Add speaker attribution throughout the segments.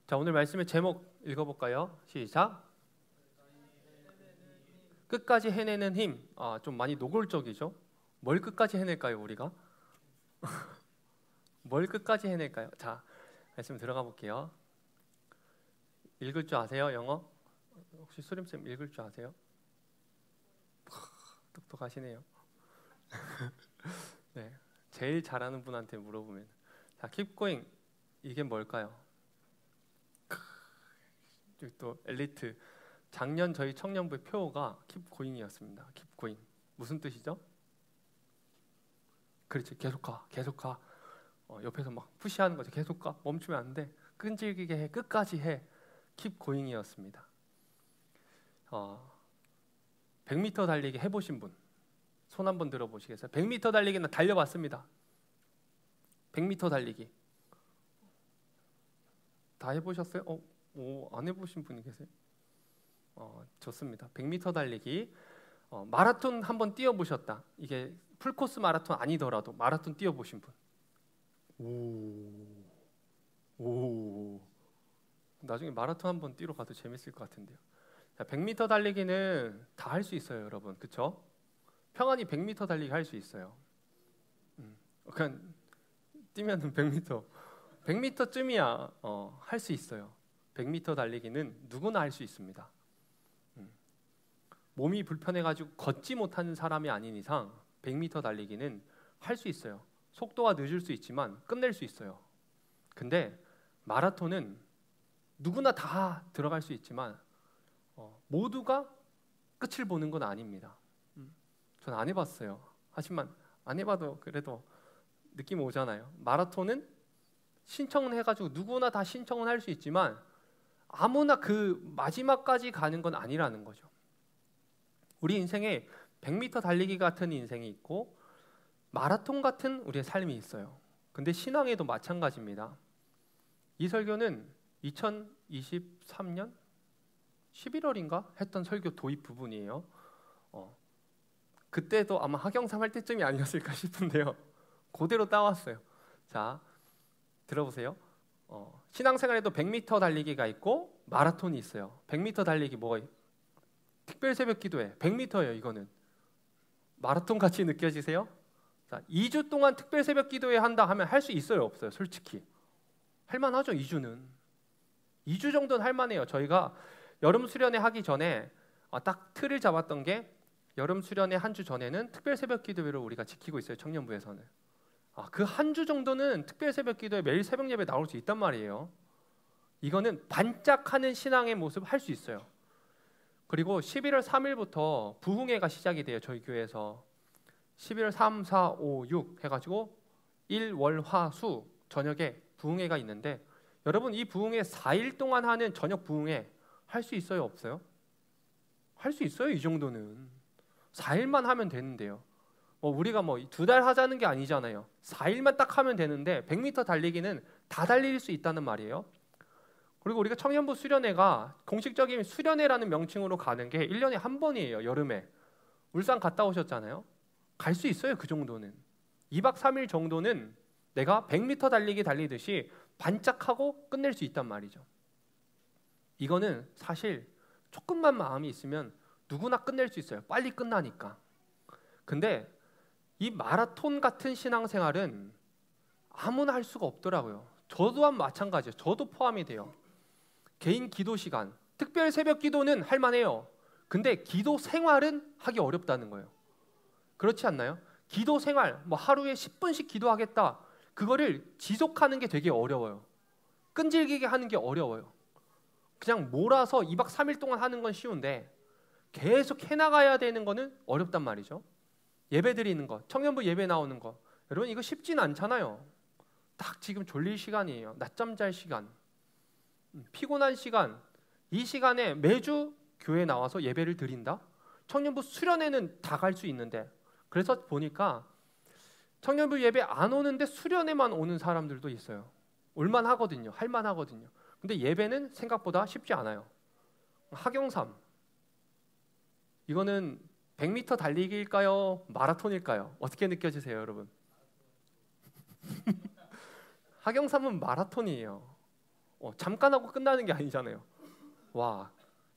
Speaker 1: 자, 오늘 말씀의 제목 읽어볼까요? 시작. 끝까지 해내는 힘. 좀 많이 노골적이죠? 뭘 끝까지 해낼까요, 우리가? 뭘 끝까지 해낼까요? 자, 말씀 들어가 볼게요. 읽을 줄 아세요, 영어? 혹시 수림쌤 읽을 줄 아세요? 똑똑하시네요. 네, 제일 잘하는 분한테 물어보면, 자, keep going. 이게 뭘까요? 또 엘리트. 작년 저희 청년부의 표어가 keep going이었습니다. keep going. 무슨 뜻이죠? 그렇지, 계속 가, 계속 가. 옆에서 막 푸시하는 거죠. 계속 가, 멈추면 안 돼. 끈질기게 해, 끝까지 해. keep going이었습니다. 100m 달리기 해보신 분, 손 한번 들어보시겠어요? 100m 달리기는 달려봤습니다. 100m 달리기 다 해보셨어요? 안 해보신 분이 계세요? 좋습니다. 100m 달리기, 마라톤 한번 뛰어보셨다. 이게 풀코스 마라톤 아니더라도 마라톤 뛰어보신 분. 오. 나중에 마라톤 한번 뛰러 가도 재밌을 것 같은데요. 자, 100m 달리기는 다 할 수 있어요, 여러분. 그렇죠? 평안히 100m 달리기 할 수 있어요. 그냥 뛰면은 100m쯤이야 할 수 있어요. 100m 달리기는 누구나 할 수 있습니다. 몸이 불편해가지고 걷지 못하는 사람이 아닌 이상 100m 달리기는 할 수 있어요. 속도가 늦을 수 있지만 끝낼 수 있어요. 근데 마라톤은 누구나 다 들어갈 수 있지만 모두가 끝을 보는 건 아닙니다. 저는 안 해봤어요. 하지만 안 해봐도 그래도 느낌 오잖아요. 마라톤은 신청을 해가지고 누구나 다 신청을 할 수 있지만 아무나 그 마지막까지 가는 건 아니라는 거죠. 우리 인생에 100m 달리기 같은 인생이 있고 마라톤 같은 우리의 삶이 있어요. 근데 신앙에도 마찬가지입니다. 이 설교는 2023년 11월인가 했던 설교 도입 부분이에요. 그때도 아마 하경삼 할 때쯤이 아니었을까 싶은데요. 그대로 따왔어요. 자, 들어보세요. 신앙생활에도 100m 달리기가 있고 마라톤이 있어요. 100m 달리기 뭐가 특별 새벽 기도회 100m예요. 이거는 마라톤 같이 느껴지세요? 자, 2주 동안 특별 새벽 기도회 한다 하면 할 수 있어요, 없어요? 솔직히 할만하죠. 2주 정도는 할만해요. 저희가 여름 수련회 하기 전에 딱 틀을 잡았던 게 여름 수련회 한 주 전에는 특별 새벽 기도회를 우리가 지키고 있어요. 청년부에서는 그 한 주 정도는 특별 새벽 기도회 매일 새벽 예배 나올 수 있단 말이에요. 이거는 반짝하는 신앙의 모습 할 수 있어요. 그리고 11월 3일부터 부흥회가 시작이 돼요. 저희 교회에서 11월 3, 4, 5, 6 해가지고 일, 월, 화, 수 저녁에 부흥회가 있는데 여러분 이 부흥회 4일 동안 하는 저녁 부흥회 할 수 있어요? 없어요? 할 수 있어요. 이 정도는 4일만 하면 되는데요. 우리가 2달 하자는 게 아니잖아요. 4일만 딱 하면 되는데 100m 달리기는 다 달릴 수 있다는 말이에요. 그리고 우리가 청년부 수련회가 공식적인 수련회라는 명칭으로 가는 게 1년에 한 번이에요. 여름에 울산 갔다 오셨잖아요. 갈 수 있어요. 그 정도는 2박 3일 정도는 내가 100m 달리기 달리듯이 반짝하고 끝낼 수 있단 말이죠. 이거는 사실 조금만 마음이 있으면 누구나 끝낼 수 있어요. 빨리 끝나니까. 근데 이 마라톤 같은 신앙생활은 아무나 할 수가 없더라고요. 저도 또한 마찬가지예요. 저도 포함이 돼요. 개인 기도 시간, 특별 새벽 기도는 할 만해요. 근데 기도 생활은 하기 어렵다는 거예요. 그렇지 않나요? 기도 생활, 하루에 10분씩 기도하겠다. 그거를 지속하는 게 되게 어려워요. 끈질기게 하는 게 어려워요. 그냥 몰아서 2박 3일 동안 하는 건 쉬운데 계속 해나가야 되는 거는 어렵단 말이죠. 예배 드리는 거, 청년부 예배 나오는 거, 여러분 이거 쉽진 않잖아요. 딱 지금 졸릴 시간이에요. 낮잠 잘 시간, 피곤한 시간, 이 시간에 매주 교회 나와서 예배를 드린다? 청년부 수련회는 다 갈 수 있는데 그래서 보니까 청년부 예배 안 오는데 수련회만 오는 사람들도 있어요. 올만하거든요. 할만하거든요. 근데 예배는 생각보다 쉽지 않아요. 하경삼 이거는 100m 달리기일까요? 마라톤일까요? 어떻게 느껴지세요, 여러분? 하경삼은 마라톤이에요. 잠깐 하고 끝나는 게 아니잖아요. 와,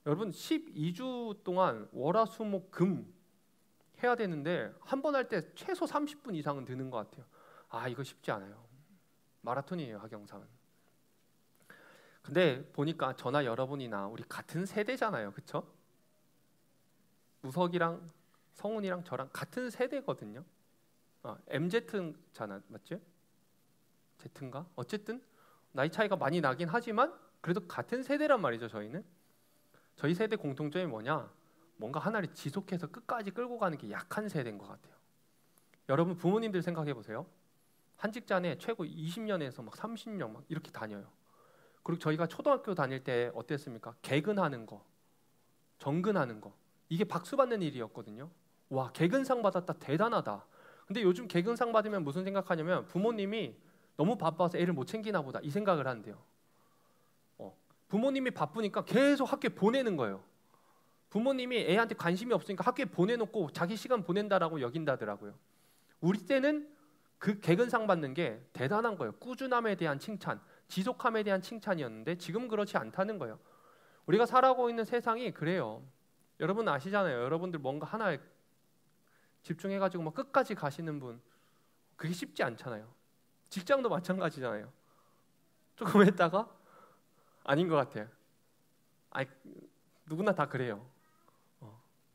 Speaker 1: 여러분 12주 동안 월화수목금 해야 되는데 한 번 할 때 최소 30분 이상은 드는 것 같아요. 이거 쉽지 않아요. 마라톤이에요, 하경삼은. 근데 보니까 저나 여러분이나 우리 같은 세대잖아요, 그렇죠? 우석이랑 성훈이랑 저랑 같은 세대거든요. MZ잖아, 맞지? Z인가? 어쨌든 나이 차이가 많이 나긴 하지만 그래도 같은 세대란 말이죠. 저희 세대 공통점이 뭐냐? 뭔가 하나를 지속해서 끝까지 끌고 가는 게 약한 세대인 것 같아요. 여러분 부모님들 생각해 보세요. 한 직장에 최고 20년에서 막 30년 막 이렇게 다녀요. 그리고 저희가 초등학교 다닐 때 어땠습니까? 개근하는 거, 정근하는 거, 이게 박수 받는 일이었거든요. 와, 개근상 받았다, 대단하다. 근데 요즘 개근상 받으면 무슨 생각하냐면 부모님이 너무 바빠서 애를 못 챙기나 보다, 이 생각을 한대요. 부모님이 바쁘니까 계속 학교에 보내는 거예요. 부모님이 애한테 관심이 없으니까 학교에 보내놓고 자기 시간 보낸다라고 여긴다더라고요. 우리 때는 그 개근상 받는 게 대단한 거예요. 꾸준함에 대한 칭찬, 지속함에 대한 칭찬이었는데 지금 그렇지 않다는 거예요. 우리가 살아가고 있는 세상이 그래요. 여러분 아시잖아요. 여러분들 뭔가 하나에 집중해가지고 막 끝까지 가시는 분, 그게 쉽지 않잖아요. 직장도 마찬가지잖아요. 조금 했다가 아닌 것 같아요. 누구나 다 그래요.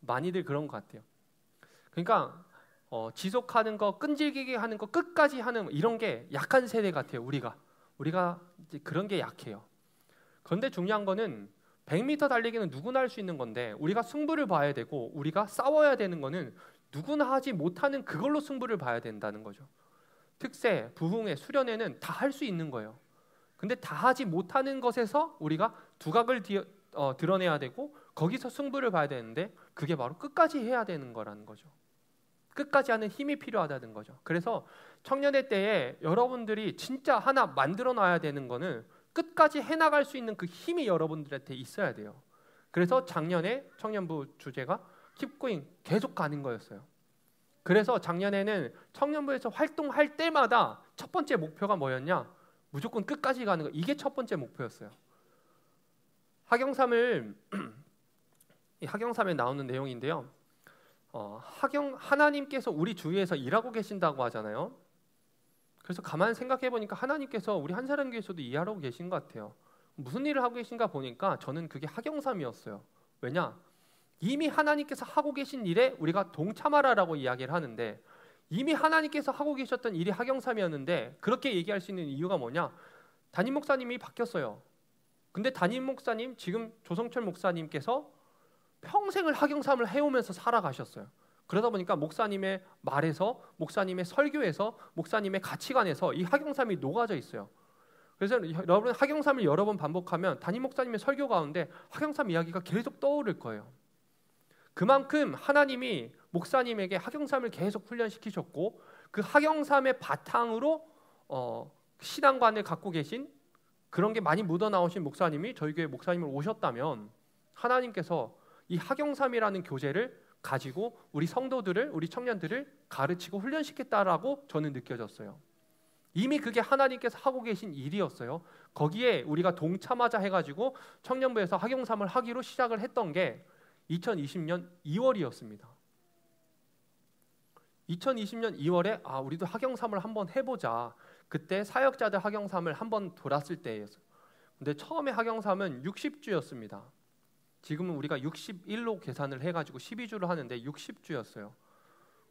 Speaker 1: 많이들 그런 것 같아요. 그러니까 지속하는 거, 끈질기게 하는 거, 끝까지 하는 이런 게 약한 세대 같아요. 우리가 이제 그런 게 약해요. 그런데 중요한 거는 100m 달리기는 누구나 할 수 있는 건데 우리가 승부를 봐야 되고 우리가 싸워야 되는 거는 누구나 하지 못하는 그걸로 승부를 봐야 된다는 거죠. 특세, 부흥회, 수련회는 다 할 수 있는 거예요. 근데 다 하지 못하는 것에서 우리가 두각을 드러내야 되고 거기서 승부를 봐야 되는데 그게 바로 끝까지 해야 되는 거라는 거죠. 끝까지 하는 힘이 필요하다는 거죠. 그래서 청년의 때에 여러분들이 진짜 하나 만들어 놔야 되는 거는 끝까지 해나갈 수 있는 그 힘이 여러분들한테 있어야 돼요. 그래서 작년에 청년부 주제가 Keep Going, 계속 가는 거였어요. 그래서 작년에는 청년부에서 활동할 때마다 첫 번째 목표가 뭐였냐? 무조건 끝까지 가는 거. 이게 첫 번째 목표였어요. 하경삼에 나오는 내용인데요. 하나님께서 우리 주위에서 일하고 계신다고 하잖아요. 그래서 가만히 생각해 보니까 하나님께서 우리 한 사람 교회에서도 일하고 계신 것 같아요. 무슨 일을 하고 계신가 보니까 저는 그게 하경삼이었어요. 왜냐? 이미 하나님께서 하고 계신 일에 우리가 동참하라라고 이야기를 하는데 이미 하나님께서 하고 계셨던 일이 하경삼이었는데 그렇게 얘기할 수 있는 이유가 뭐냐? 담임 목사님이 바뀌었어요. 근데 담임 목사님, 지금 조성철 목사님께서 평생을 하경삼을 해오면서 살아가셨어요. 그러다 보니까 목사님의 말에서, 목사님의 설교에서, 목사님의 가치관에서 이 하경삼이 녹아져 있어요. 그래서 여러분 하경삼을 여러 번 반복하면 담임 목사님의 설교 가운데 하경삼 이야기가 계속 떠오를 거예요. 그만큼 하나님이 목사님에게 하경삼을 계속 훈련시키셨고 그 하경삼의 바탕으로 신앙관을 갖고 계신 그런 게 많이 묻어나오신 목사님이 저희 교회 목사님을 오셨다면 하나님께서 이 하경삼이라는 교재를 가지고 우리 성도들을, 우리 청년들을 가르치고 훈련시켰다라고 저는 느껴졌어요. 이미 그게 하나님께서 하고 계신 일이었어요. 거기에 우리가 동참하자 해가지고 청년부에서 하경삼을 하기로 시작을 했던 게 2020년 2월이었습니다. 2020년 2월에 우리도 하경삼을 한번 해보자. 그때 사역자들 하경삼을 한번 돌았을 때였어요. 근데 처음에 하경삼은 60주였습니다. 지금은 우리가 61로 계산을 해가지고 12주를 하는데 60주였어요.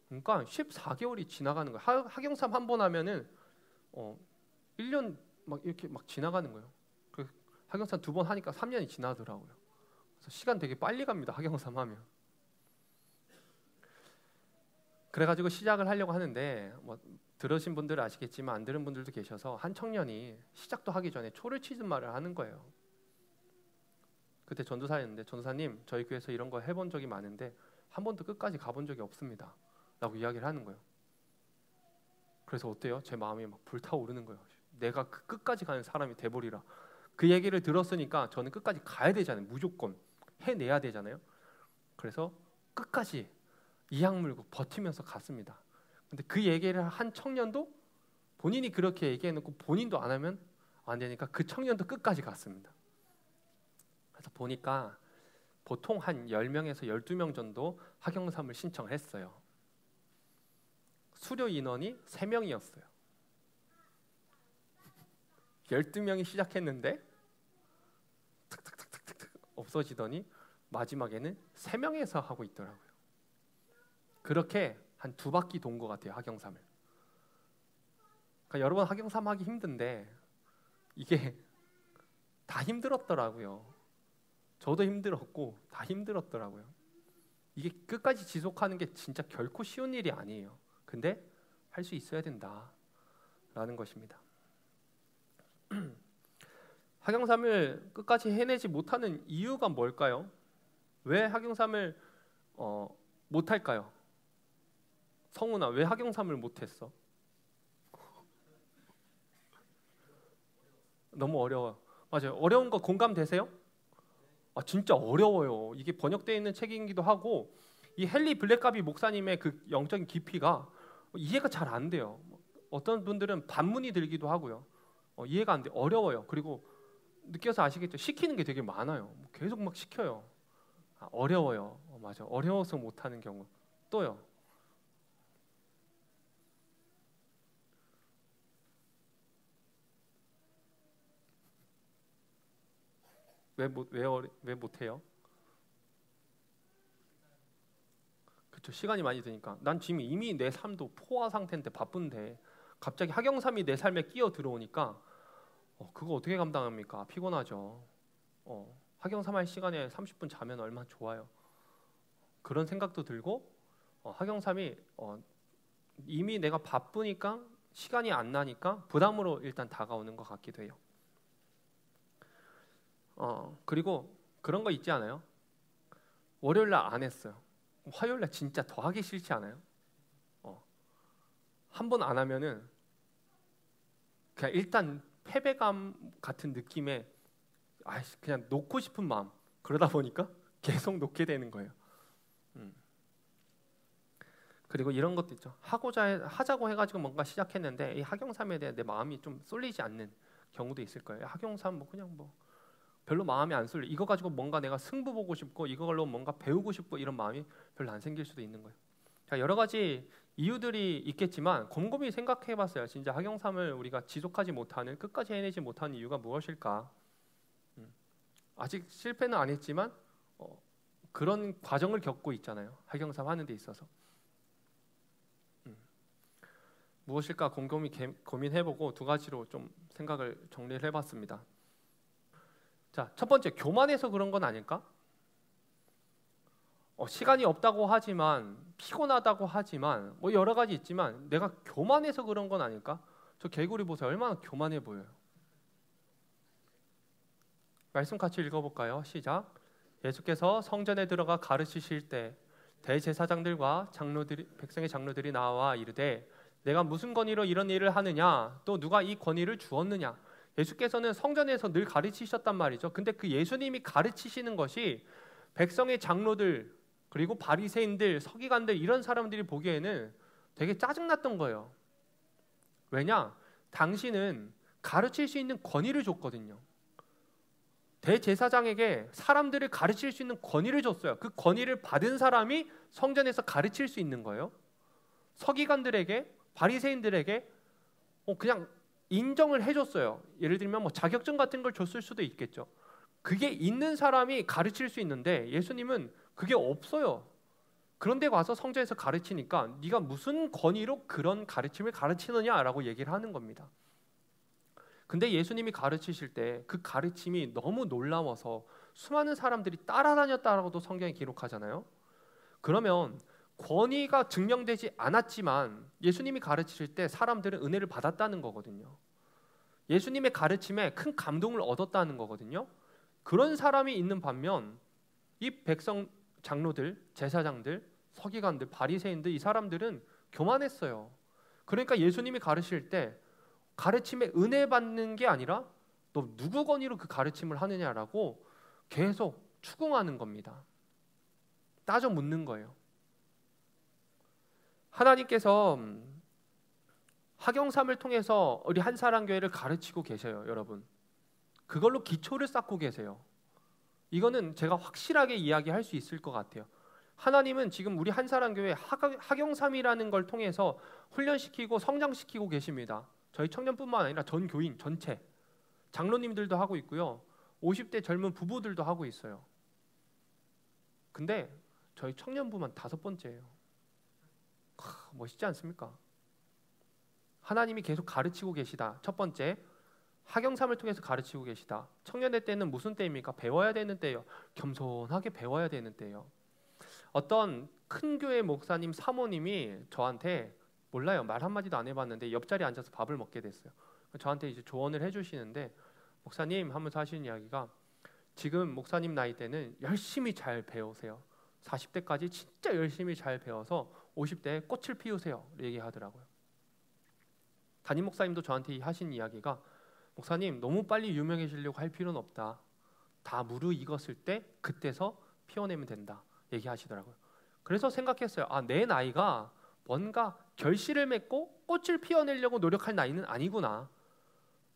Speaker 1: 그러니까 14개월이 지나가는 거예요. 하경삼 한 번 하면은 1년 막 이렇게 막 지나가는 거예요. 그 하경삼 2번 하니까 3년이 지나더라고요. 그래서 시간 되게 빨리 갑니다. 하경삼 하면. 그래가지고 시작을 하려고 하는데 들으신 분들은 아시겠지만 안 들은 분들도 계셔서 한 청년이 시작도 하기 전에 초를 치는 말을 하는 거예요. 그때 전도사였는데 전도사님 저희 교회에서 이런 거 해본 적이 많은데 한 번도 끝까지 가본 적이 없습니다 라고 이야기를 하는 거예요. 그래서 어때요? 제 마음이 막 불타오르는 거예요. 내가 그 끝까지 가는 사람이 돼버리라. 그 얘기를 들었으니까 저는 끝까지 가야 되잖아요. 무조건 해내야 되잖아요. 그래서 끝까지 이악 물고 버티면서 갔습니다. 근데 그 얘기를 한 청년도 본인이 그렇게 얘기해놓고 본인도 안 하면 안 되니까 그 청년도 끝까지 갔습니다. 그래서 보니까 보통 한 10명에서 12명 정도 학영삼을 신청했어요. 수료 인원이 3명이었어요. 12명이 시작했는데 탁탁탁탁탁 없어지더니 마지막에는 3명에서 하고 있더라고요. 그렇게 한 2바퀴 돈 것 같아요, 학영삼을. 그러니까 여러분 학영삼 하기 힘든데 이게 다 힘들었더라고요. 저도 힘들었고 다 힘들었더라고요. 이게 끝까지 지속하는 게 진짜 결코 쉬운 일이 아니에요. 근데 할 수 있어야 된다라는 것입니다. 학영삼을 끝까지 해내지 못하는 이유가 뭘까요? 왜 학영삼을 못할까요? 성훈아, 왜 학영삼을 못했어? 너무 어려워요. 맞아요. 어려운 거 공감되세요? 진짜 어려워요. 이게 번역되어 있는 책이기도 하고 이 헨리 블랙가비 목사님의 그 영적인 깊이가 이해가 잘 안 돼요. 어떤 분들은 반문이 들기도 하고요. 이해가 안 돼. 어려워요. 그리고 느껴서 아시겠죠? 시키는 게 되게 많아요. 계속 막 시켜요. 어려워요. 맞아. 어려워서 못하는 경우. 또요. 왜 못해요? 그렇죠. 시간이 많이 드니까. 난 지금 이미 내 삶도 포화 상태인데 바쁜데 갑자기 학영삼이 내 삶에 끼어 들어오니까 그거 어떻게 감당합니까? 피곤하죠. 학영삼 할 시간에 30분 자면 얼마나 좋아요. 그런 생각도 들고 학영삼이 이미 내가 바쁘니까 시간이 안 나니까 부담으로 일단 다가오는 것 같기도 해요. 그리고 그런 거 있지 않아요? 월요일 날 안 했어요. 화요일 날 진짜 더 하기 싫지 않아요? 한 번 안 하면은 그냥 일단 패배감 같은 느낌에 그냥 놓고 싶은 마음. 그러다 보니까 계속 놓게 되는 거예요. 그리고 이런 것도 있죠. 하자고 해가지고 뭔가 시작했는데 이 학영삼에 대해 내 마음이 좀 쏠리지 않는 경우도 있을 거예요. 학영삼 그냥 별로 마음이 안 쏠려. 이거 가지고 뭔가 내가 승부 보고 싶고 이걸로 뭔가 배우고 싶고 이런 마음이 별로 안 생길 수도 있는 거예요. 자, 여러 가지 이유들이 있겠지만 곰곰이 생각해봤어요. 진짜 학영삼을 우리가 지속하지 못하는, 끝까지 해내지 못하는 이유가 무엇일까? 아직 실패는 안 했지만 그런 과정을 겪고 있잖아요. 학영삼 하는 데 있어서. 무엇일까 곰곰이 고민해보고 2가지로 좀 생각을 정리를 해봤습니다. 자, 첫 번째, 교만해서 그런 건 아닐까? 시간이 없다고 하지만, 피곤하다고 하지만, 여러 가지 있지만 내가 교만해서 그런 건 아닐까? 저 개구리 보세요. 얼마나 교만해 보여요. 말씀 같이 읽어볼까요? 시작. 예수께서 성전에 들어가 가르치실 때 대제사장들과 백성의 장로들이 나와 이르되 내가 무슨 권위로 이런 일을 하느냐? 또 누가 이 권위를 주었느냐? 예수께서는 성전에서 늘 가르치셨단 말이죠. 근데 그 예수님이 가르치시는 것이 백성의 장로들 그리고 바리새인들, 서기관들 이런 사람들이 보기에는 되게 짜증났던 거예요. 왜냐? 당신은 가르칠 수 있는 권위를 줬거든요. 대제사장에게 사람들을 가르칠 수 있는 권위를 줬어요. 그 권위를 받은 사람이 성전에서 가르칠 수 있는 거예요. 서기관들에게, 바리새인들에게 그냥 인정을 해줬어요. 예를 들면 자격증 같은 걸 줬을 수도 있겠죠. 그게 있는 사람이 가르칠 수 있는데 예수님은 그게 없어요. 그런데 와서 성전에서 가르치니까 네가 무슨 권위로 그런 가르침을 가르치느냐라고 얘기를 하는 겁니다. 근데 예수님이 가르치실 때 그 가르침이 너무 놀라워서 수많은 사람들이 따라다녔다라고도 성경에 기록하잖아요. 그러면 권위가 증명되지 않았지만 예수님이 가르치실 때 사람들은 은혜를 받았다는 거거든요. 예수님의 가르침에 큰 감동을 얻었다는 거거든요. 그런 사람이 있는 반면 이 백성 장로들, 제사장들, 서기관들, 바리새인들 이 사람들은 교만했어요. 그러니까 예수님이 가르칠 때 가르침에 은혜 받는 게 아니라 너 누구 권위로 그 가르침을 하느냐라고 계속 추궁하는 겁니다. 따져 묻는 거예요. 하나님께서 학영삼을 통해서 우리 한사랑교회를 가르치고 계셔요, 여러분. 그걸로 기초를 쌓고 계세요. 이거는 제가 확실하게 이야기할 수 있을 것 같아요. 하나님은 지금 우리 한사랑교회 학영삼이라는 걸 통해서 훈련시키고 성장시키고 계십니다. 저희 청년뿐만 아니라 전 교인 전체, 장로님들도 하고 있고요. 50대 젊은 부부들도 하고 있어요. 근데 저희 청년부만 5번째예요. 멋있지 않습니까? 하나님이 계속 가르치고 계시다. 첫 번째, 학영삼을 통해서 가르치고 계시다. 청년의 때는 무슨 때입니까? 배워야 되는 때예요. 겸손하게 배워야 되는 때예요. 어떤 큰 교회 목사님 사모님이 저한테, 몰라요, 말 한마디도 안 해봤는데 옆자리에 앉아서 밥을 먹게 됐어요. 저한테 이제 조언을 해주시는데, 목사님 하면서 하시는 이야기가, 지금 목사님 나이 때는 열심히 잘 배우세요. 40대까지 진짜 열심히 잘 배워서 50대에 꽃을 피우세요, 얘기하더라고요. 담임 목사님도 저한테 하신 이야기가, 목사님 너무 빨리 유명해지려고 할 필요는 없다. 다 무르익었을 때 그때서 피워내면 된다, 얘기하시더라고요. 그래서 생각했어요. 내 나이가 뭔가 결실을 맺고 꽃을 피워내려고 노력할 나이는 아니구나.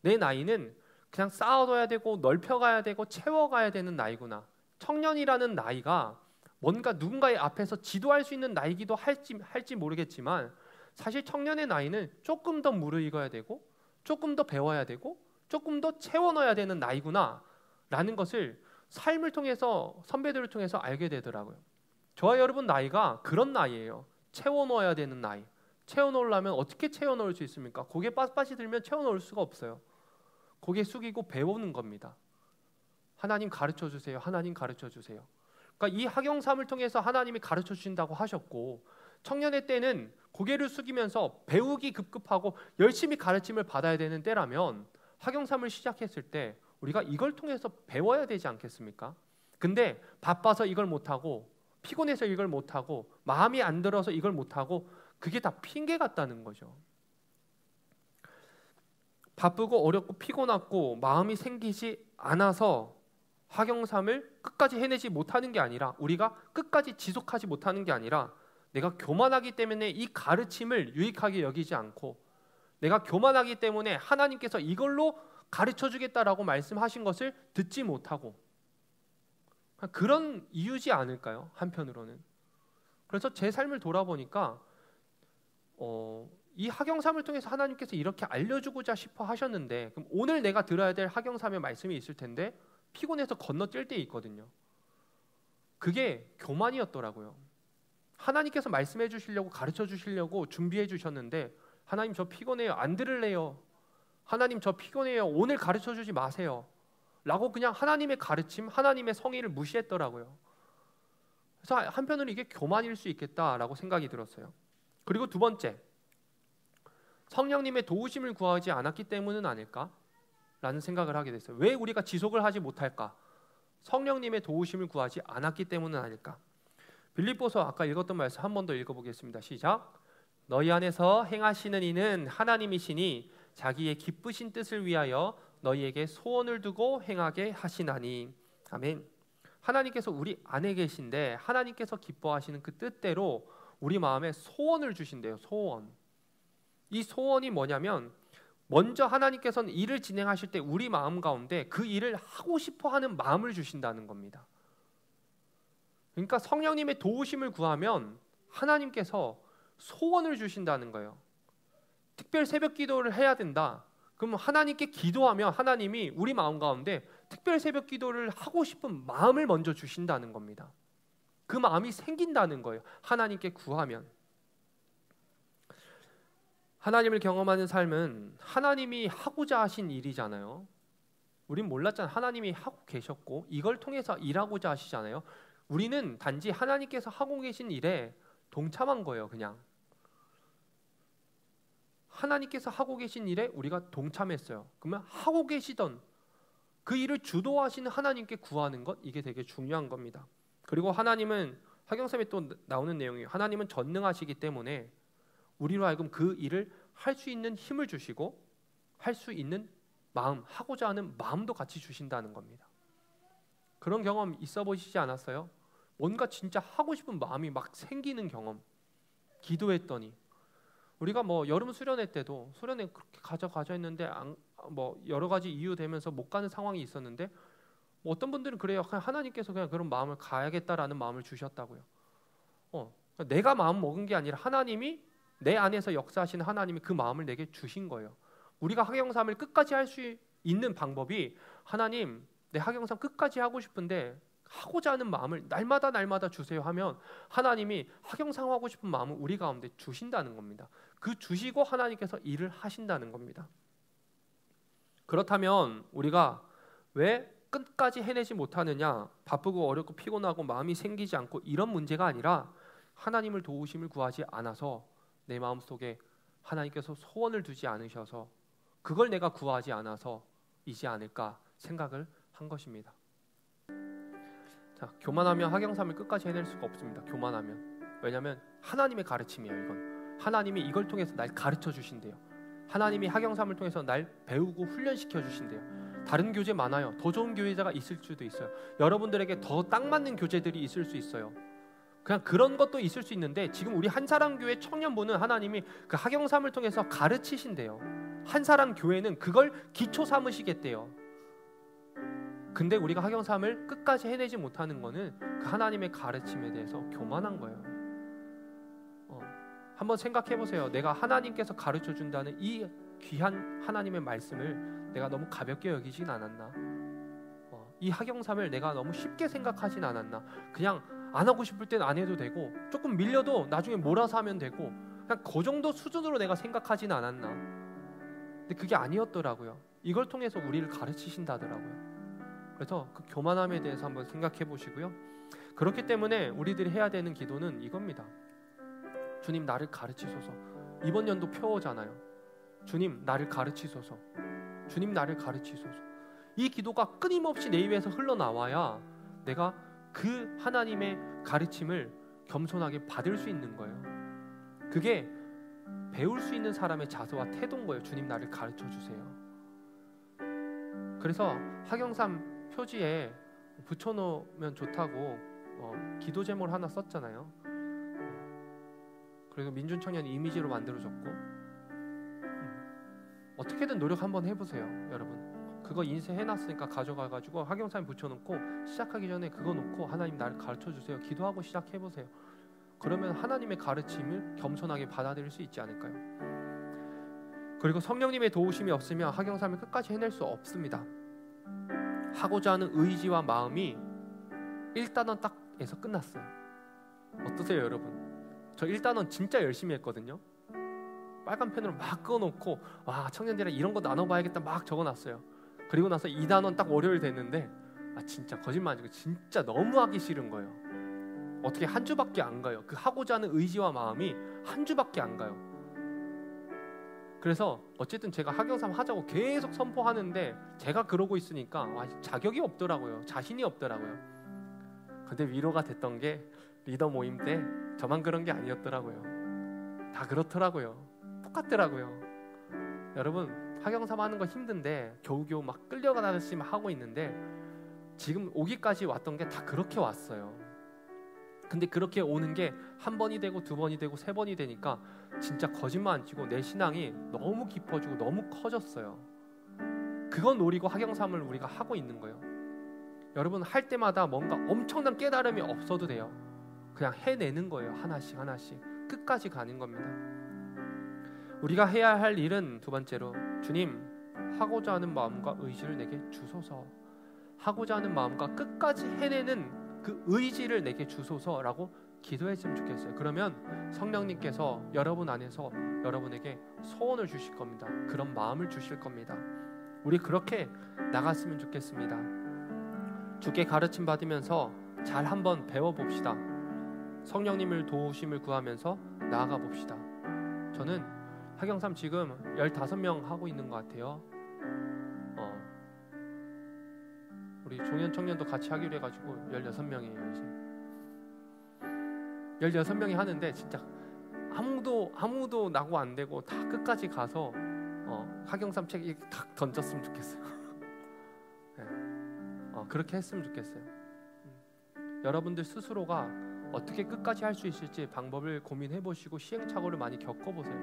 Speaker 1: 내 나이는 그냥 쌓아둬야 되고 넓혀가야 되고 채워가야 되는 나이구나. 청년이라는 나이가 뭔가 누군가의 앞에서 지도할 수 있는 나이기도 할지 모르겠지만, 사실 청년의 나이는 조금 더 무르익어야 되고 조금 더 배워야 되고 조금 더 채워 넣어야 되는 나이구나 라는 것을 삶을 통해서, 선배들을 통해서 알게 되더라고요. 저와 여러분 나이가 그런 나이예요. 채워 넣어야 되는 나이. 채워 넣으려면 어떻게 채워 넣을 수 있습니까? 고개 빳빳이 들면 채워 넣을 수가 없어요. 고개 숙이고 배우는 겁니다. 하나님 가르쳐 주세요. 하나님 가르쳐 주세요. 그러니까 이 학영삼을 통해서 하나님이 가르쳐 주신다고 하셨고, 청년의 때는 고개를 숙이면서 배우기 급급하고 열심히 가르침을 받아야 되는 때라면, 학영삼을 시작했을 때 우리가 이걸 통해서 배워야 되지 않겠습니까? 근데 바빠서 이걸 못하고, 피곤해서 이걸 못하고, 마음이 안 들어서 이걸 못하고, 그게 다 핑계 같다는 거죠. 바쁘고 어렵고 피곤하고 마음이 생기지 않아서 학영삼을 끝까지 해내지 못하는 게 아니라, 우리가 끝까지 지속하지 못하는 게 아니라, 내가 교만하기 때문에 이 가르침을 유익하게 여기지 않고, 내가 교만하기 때문에 하나님께서 이걸로 가르쳐 주겠다라고 말씀하신 것을 듣지 못하고, 그런 이유지 않을까요? 한편으로는. 그래서 제 삶을 돌아보니까 이 학영삼을 통해서 하나님께서 이렇게 알려주고자 싶어 하셨는데, 그럼 오늘 내가 들어야 될 학영삼의 말씀이 있을 텐데 피곤해서 건너뛸 때 있거든요. 그게 교만이었더라고요. 하나님께서 말씀해 주시려고, 가르쳐 주시려고 준비해 주셨는데, 하나님 저 피곤해요, 안 들을래요. 하나님 저 피곤해요, 오늘 가르쳐 주지 마세요 라고 그냥 하나님의 가르침, 하나님의 성의를 무시했더라고요. 그래서 한편으로는 이게 교만일 수 있겠다라고 생각이 들었어요. 그리고 두 번째, 성령님의 도우심을 구하지 않았기 때문은 아닐까? 라는 생각을 하게 됐어요. 왜 우리가 지속을 하지 못할까? 성령님의 도우심을 구하지 않았기 때문은 아닐까? 빌립보서 아까 읽었던 말씀 한 번 더 읽어보겠습니다. 시작. 너희 안에서 행하시는 이는 하나님이시니 자기의 기쁘신 뜻을 위하여 너희에게 소원을 두고 행하게 하시나니. 아멘. 하나님께서 우리 안에 계신데, 하나님께서 기뻐하시는 그 뜻대로 우리 마음에 소원을 주신대요. 소원. 이 소원이 뭐냐면, 먼저 하나님께서는 일을 진행하실 때 우리 마음 가운데 그 일을 하고 싶어 하는 마음을 주신다는 겁니다. 그러니까 성령님의 도우심을 구하면 하나님께서 소원을 주신다는 거예요. 특별 새벽 기도를 해야 된다. 그럼 하나님께 기도하면 하나님이 우리 마음 가운데 특별 새벽 기도를 하고 싶은 마음을 먼저 주신다는 겁니다. 그 마음이 생긴다는 거예요. 하나님께 구하면. 하나님을 경험하는 삶은 하나님이 하고자 하신 일이잖아요. 우린 몰랐잖아요. 하나님이 하고 계셨고 이걸 통해서 일하고자 하시잖아요. 우리는 단지 하나님께서 하고 계신 일에 동참한 거예요. 그냥 하나님께서 하고 계신 일에 우리가 동참했어요. 그러면 하고 계시던 그 일을 주도하시는 하나님께 구하는 것, 이게 되게 중요한 겁니다. 그리고 하나님은, 학영삼에 또 나오는 내용이에요. 하나님은 전능하시기 때문에 우리로 하여금 그 일을 할 수 있는 힘을 주시고 할 수 있는 마음, 하고자 하는 마음도 같이 주신다는 겁니다. 그런 경험 있어 보시지 않았어요? 뭔가 진짜 하고 싶은 마음이 막 생기는 경험. 기도했더니 우리가 뭐 여름 수련회 때도 수련회 그렇게 가자 했는데 뭐 여러 가지 이유 되면서 못 가는 상황이 있었는데 뭐 어떤 분들은 그래요. 그냥 하나님께서 그냥 그런 마음을 가야겠다라는 마음을 주셨다고요. 내가 마음 먹은 게 아니라 하나님이 내 안에서 역사하시는 하나님이 그 마음을 내게 주신 거예요. 우리가 학영삼을 끝까지 할 수 있는 방법이 하나님 내 학영삼 끝까지 하고 싶은데 하고자 하는 마음을 날마다 주세요 하면 하나님이 학영삼 하고 싶은 마음을 우리 가운데 주신다는 겁니다. 그 주시고 하나님께서 일을 하신다는 겁니다. 그렇다면 우리가 왜 끝까지 해내지 못하느냐, 바쁘고 어렵고 피곤하고 마음이 생기지 않고 이런 문제가 아니라 하나님을 도우심을 구하지 않아서 내 마음속에 하나님께서 소원을 두지 않으셔서 그걸 내가 구하지 않아서이지 않을까 생각을 한 것입니다. 자, 교만하면 학영삼을 끝까지 해낼 수가 없습니다. 교만하면. 왜냐하면 하나님의 가르침이에요. 이건 하나님이 이걸 통해서 날 가르쳐 주신대요. 하나님이 학영삼을 통해서 날 배우고 훈련시켜 주신대요. 다른 교재 많아요. 더 좋은 교재가 있을 수도 있어요. 여러분들에게 더 딱 맞는 교재들이 있을 수 있어요. 그냥 그런 것도 있을 수 있는데 지금 우리 한사람교회 청년부는 하나님이 그 학영삼을 통해서 가르치신대요. 한사람 교회는 그걸 기초 삼으시겠대요. 근데 우리가 학영삼을 끝까지 해내지 못하는 거는 그 하나님의 가르침에 대해서 교만한 거예요. 한번 생각해 보세요. 내가 하나님께서 가르쳐 준다는 이 귀한 하나님의 말씀을 내가 너무 가볍게 여기진 않았나? 이 학영삼을 내가 너무 쉽게 생각하진 않았나? 그냥 안 하고 싶을 땐 안 해도 되고 조금 밀려도 나중에 몰아서 하면 되고 그냥 그 정도 수준으로 내가 생각하진 않았나? 근데 그게 아니었더라고요. 이걸 통해서 우리를 가르치신다더라고요. 그래서 그 교만함에 대해서 한번 생각해 보시고요. 그렇기 때문에 우리들이 해야 되는 기도는 이겁니다. 주님 나를 가르치소서. 이번 연도 표어잖아요. 주님 나를 가르치소서. 주님 나를 가르치소서. 이 기도가 끊임없이 내 입에서 흘러나와야 내가 그 하나님의 가르침을 겸손하게 받을 수 있는 거예요. 그게 배울 수 있는 사람의 자세와 태도인 거예요. 주님 나를 가르쳐 주세요. 그래서 학영삼 표지에 붙여놓으면 좋다고 기도 제목을 하나 썼잖아요. 그리고 민준청년 이미지로 만들어줬고 어떻게든 노력 한번 해보세요. 여러분 그거 인쇄해놨으니까 가져가가지고 학영삼에 붙여놓고 시작하기 전에 그거 놓고 하나님 나를 가르쳐주세요 기도하고 시작해보세요. 그러면 하나님의 가르침을 겸손하게 받아들일 수 있지 않을까요? 그리고 성령님의 도우심이 없으면 학영삼을 끝까지 해낼 수 없습니다. 하고자 하는 의지와 마음이 1단원 딱에서 끝났어요. 어떠세요 여러분? 저 1단원 진짜 열심히 했거든요. 빨간 펜으로 막 꺼놓고 와 청년들이랑 이런 거 나눠봐야겠다 막 적어놨어요. 그리고 나서 2단원 딱 월요일 됐는데 진짜 거짓말 아니고 진짜 너무 하기 싫은 거예요. 어떻게 한 주밖에 안 가요. 그 하고자 하는 의지와 마음이 한 주밖에 안 가요. 그래서 어쨌든 제가 학영삼 하자고 계속 선포하는데 제가 그러고 있으니까 자격이 없더라고요. 자신이 없더라고요. 근데 위로가 됐던 게 리더 모임 때 저만 그런 게 아니었더라고요. 다 그렇더라고요. 똑같더라고요. 여러분 학영삼 하는 거 힘든데 겨우겨우 막 끌려가다시 하고 있는데 지금 오기까지 왔던 게 다 그렇게 왔어요. 근데 그렇게 오는 게 한 번이 되고 두 번이 되고 세 번이 되니까 진짜 거짓말 안 치고 내 신앙이 너무 깊어지고 너무 커졌어요. 그건 노리고 학영삼을 우리가 하고 있는 거예요. 여러분 할 때마다 뭔가 엄청난 깨달음이 없어도 돼요. 그냥 해내는 거예요. 하나씩 하나씩 끝까지 가는 겁니다. 우리가 해야 할 일은 두 번째로 주님 하고자 하는 마음과 의지를 내게 주소서. 하고자 하는 마음과 끝까지 해내는 그 의지를 내게 주소서라고 기도했으면 좋겠어요. 그러면 성령님께서 여러분 안에서 여러분에게 소원을 주실 겁니다. 그런 마음을 주실 겁니다. 우리 그렇게 나갔으면 좋겠습니다. 주께 가르침 받으면서 잘 한번 배워봅시다. 성령님을 도우심을 구하면서 나아가 봅시다. 저는 학영삼 지금 15명 하고 있는 것 같아요. 우리 종현 청년도 같이 하기로 해가지고 16명이에요 이제. 16명이 하는데 진짜 아무도 나고 안 되고 다 끝까지 가서 학영삼 책 딱 던졌으면 좋겠어요. 네. 그렇게 했으면 좋겠어요. 여러분들 스스로가 어떻게 끝까지 할 수 있을지 방법을 고민해 보시고 시행착오를 많이 겪어보세요.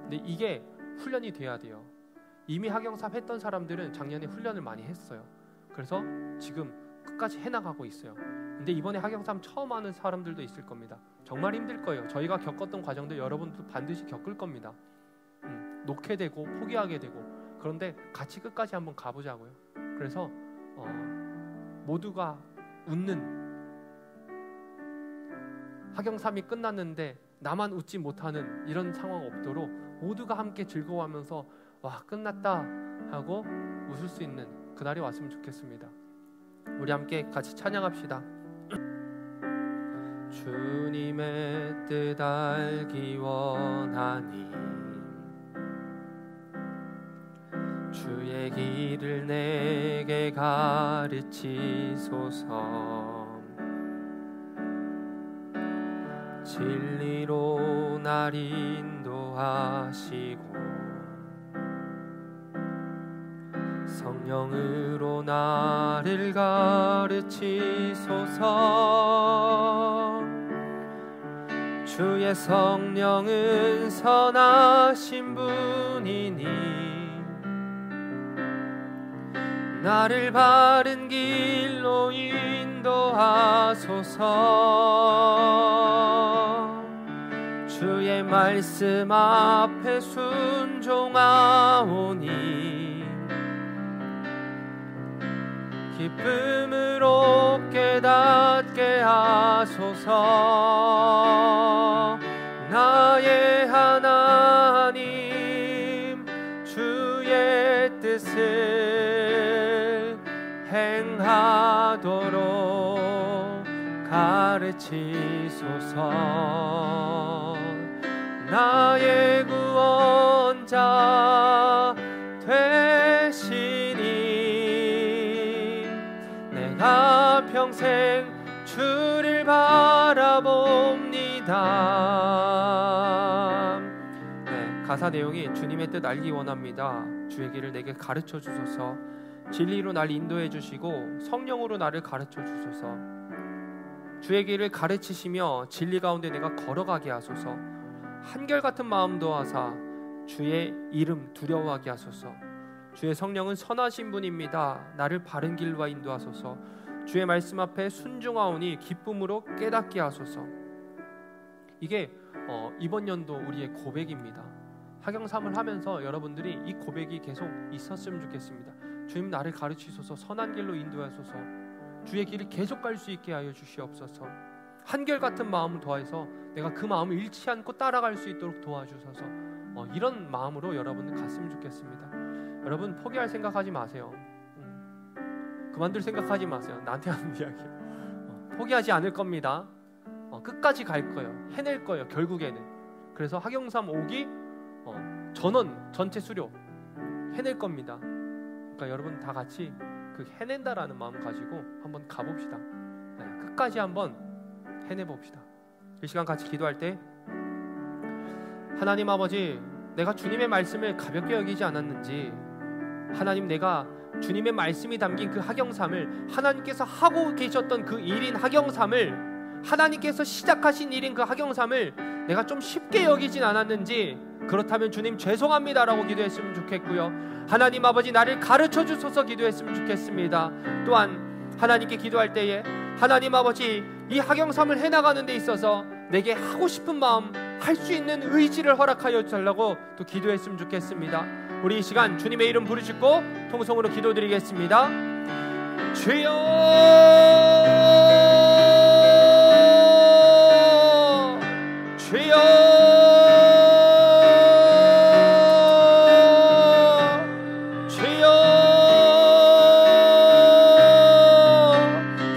Speaker 1: 근데 이게 훈련이 돼야 돼요. 이미 학영삼 했던 사람들은 작년에 훈련을 많이 했어요. 그래서 지금 끝까지 해나가고 있어요. 근데 이번에 학영삼 처음 하는 사람들도 있을 겁니다. 정말 힘들 거예요. 저희가 겪었던 과정도 여러분도 반드시 겪을 겁니다. 놓게 되고 포기하게 되고. 그런데 같이 끝까지 한번 가보자고요. 그래서 모두가 웃는, 학영삼이 끝났는데 나만 웃지 못하는 이런 상황 없도록 모두가 함께 즐거워하면서 와 끝났다 하고 웃을 수 있는 그날이 왔으면 좋겠습니다. 우리 함께 같이 찬양합시다. 주님의 뜻 알기 원하니 주의 길을 내게 가르치소서. 진리로 날 인도하시고 성령으로 나를 가르치소서. 주의 성령은 선하신 분이니 나를 바른 길로 인도하소서. 주의 말씀 앞에 순종하오니 기쁨으로 깨닫게 하소서. 나의 하나님 주의 뜻을 행하도록 가르치소서. 나의 구원자 되시니 내가 평생 주를 바라봅니다. 네, 가사 내용이 주님의 뜻 알기 원합니다. 주의 길을 내게 가르쳐 주소서. 진리로 날 인도해 주시고 성령으로 나를 가르쳐 주소서. 주의 길을 가르치시며 진리 가운데 내가 걸어가게 하소서. 한결같은 마음도 하사 주의 이름 두려워하게 하소서. 주의 성령은 선하신 분입니다. 나를 바른 길로 인도하소서. 주의 말씀 앞에 순종하오니 기쁨으로 깨닫게 하소서. 이게 이번 연도 우리의 고백입니다. 학영삼을 하면서 여러분들이 이 고백이 계속 있었으면 좋겠습니다. 주님 나를 가르치소서. 선한 길로 인도하소서. 주의 길을 계속 갈 수 있게 하여 주시옵소서. 한결같은 마음을 더해서 내가 그 마음을 잃지 않고 따라갈 수 있도록 도와주소서. 이런 마음으로 여러분은 갔으면 좋겠습니다. 여러분 포기할 생각하지 마세요. 그만둘 생각하지 마세요. 나한테 하는 이야기예요. 포기하지 않을 겁니다. 끝까지 갈 거예요. 해낼 거예요. 결국에는. 그래서 학영삼 5기 전원 전체 수료 해낼 겁니다. 그러니까 여러분 다 같이 그 해낸다라는 마음 가지고 한번 가봅시다. 네, 끝까지 한번 해내봅시다. 이 시간 같이 기도할 때 하나님 아버지, 내가 주님의 말씀을 가볍게 여기지 않았는지, 하나님 내가 주님의 말씀이 담긴 그 학영삼을, 하나님께서 하고 계셨던 그 일인 학영삼을, 하나님께서 시작하신 일인 그 학영삼을 내가 좀 쉽게 여기진 않았는지, 그렇다면 주님 죄송합니다라고 기도했으면 좋겠고요. 하나님 아버지 나를 가르쳐 주소서 기도했으면 좋겠습니다. 또한 하나님께 기도할 때에 하나님 아버지 이 학영삼을 해나가는 데 있어서 내게 하고 싶은 마음, 할 수 있는 의지를 허락하여 달라고 또 기도했으면 좋겠습니다. 우리 이 시간 주님의 이름 부르짖고 통성으로 기도드리겠습니다. 주여, 주여,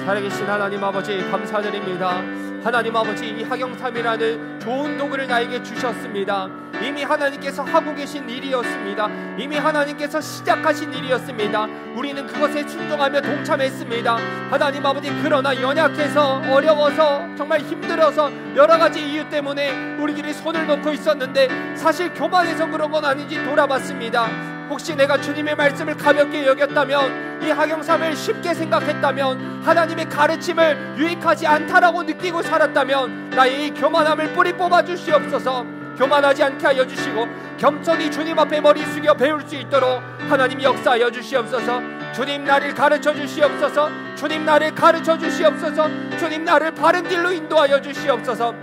Speaker 1: 살아계신 하나님 아버지 감사드립니다. 하나님 아버지 이 학영삼이라는 좋은 도구를 나에게 주셨습니다. 이미 하나님께서 하고 계신 일이었습니다. 이미 하나님께서 시작하신 일이었습니다. 우리는 그것에 순종하며 동참했습니다. 하나님 아버지, 그러나 연약해서 어려워서 정말 힘들어서 여러 가지 이유 때문에 우리들이 손을 놓고 있었는데 사실 교만해서 그런 건 아닌지 돌아봤습니다. 혹시 내가 주님의 말씀을 가볍게 여겼다면 이 하경삼을 쉽게 생각했다면, 하나님의 가르침을 유익하지 않다라고 느끼고 살았다면 나의 이 교만함을 뿌리 뽑아 주시옵소서. 교만하지 않게 하여 주시고 겸손히 주님 앞에 머리 숙여 배울 수 있도록 하나님 역사하여 주시옵소서. 주님 나를 가르쳐 주시옵소서. 주님 나를 가르쳐 주시옵소서. 주님 나를 바른 길로 인도하여 주시옵소서.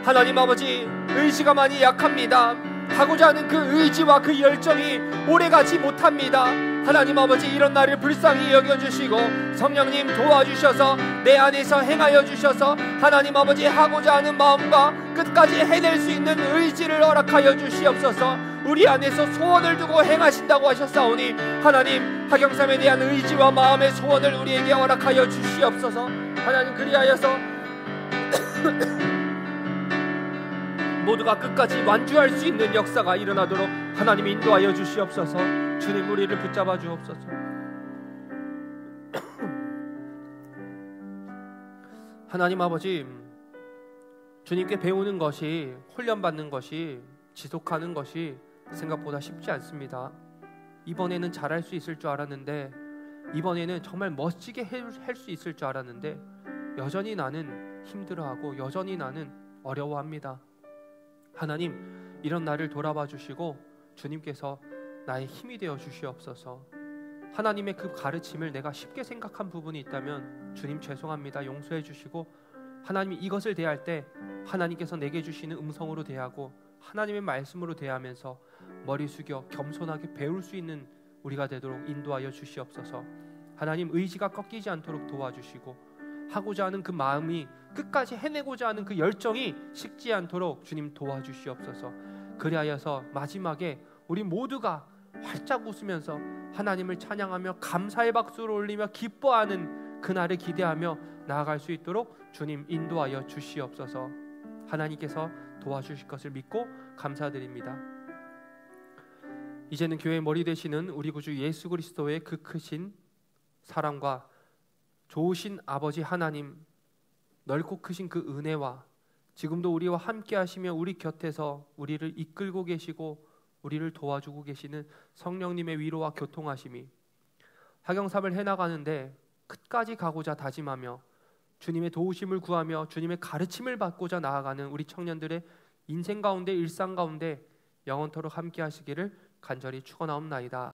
Speaker 1: 하나님 아버지, 의지가 많이 약합니다. 하고자 하는 그 의지와 그 열정이 오래가지 못합니다. 하나님 아버지, 이런 나를 불쌍히 여겨주시고 성령님 도와주셔서 내 안에서 행하여 주셔서 하나님 아버지, 하고자 하는 마음과 끝까지 해낼 수 있는 의지를 허락하여 주시옵소서. 우리 안에서 소원을 두고 행하신다고 하셨사오니 하나님, 하경삼에 대한 의지와 마음의 소원을 우리에게 허락하여 주시옵소서. 하나님, 그리하여서 모두가 끝까지 완주할 수 있는 역사가 일어나도록 하나님 인도하여 주시옵소서. 주님, 우리를 붙잡아 주옵소서. 하나님 아버지, 주님께 배우는 것이, 훈련받는 것이, 지속하는 것이 생각보다 쉽지 않습니다. 이번에는 잘할 수 있을 줄 알았는데, 이번에는 정말 멋지게 할 수 있을 줄 알았는데 여전히 나는 힘들어하고 여전히 나는 어려워합니다. 하나님, 이런 나를 돌아봐 주시고 주님께서 나의 힘이 되어 주시옵소서. 하나님의 그 가르침을 내가 쉽게 생각한 부분이 있다면 주님 죄송합니다. 용서해 주시고, 하나님이 이것을 대할 때 하나님께서 내게 주시는 음성으로 대하고 하나님의 말씀으로 대하면서 머리 숙여 겸손하게 배울 수 있는 우리가 되도록 인도하여 주시옵소서. 하나님, 의지가 꺾이지 않도록 도와주시고 하고자 하는 그 마음이, 끝까지 해내고자 하는 그 열정이 식지 않도록 주님 도와주시옵소서. 그리하여서 마지막에 우리 모두가 활짝 웃으면서 하나님을 찬양하며 감사의 박수를 올리며 기뻐하는 그날을 기대하며 나아갈 수 있도록 주님 인도하여 주시옵소서. 하나님께서 도와주실 것을 믿고 감사드립니다. 이제는 교회의 머리 되시는 우리 구주 예수 그리스도의 그 크신 사랑과 좋으신 아버지 하나님, 넓고 크신 그 은혜와 지금도 우리와 함께 하시며 우리 곁에서 우리를 이끌고 계시고 우리를 도와주고 계시는 성령님의 위로와 교통하심이 하경삼을 해나가는데 끝까지 가고자 다짐하며 주님의 도우심을 구하며 주님의 가르침을 받고자 나아가는 우리 청년들의 인생 가운데, 일상 가운데 영원토록 함께 하시기를 간절히 축원하옵나이다.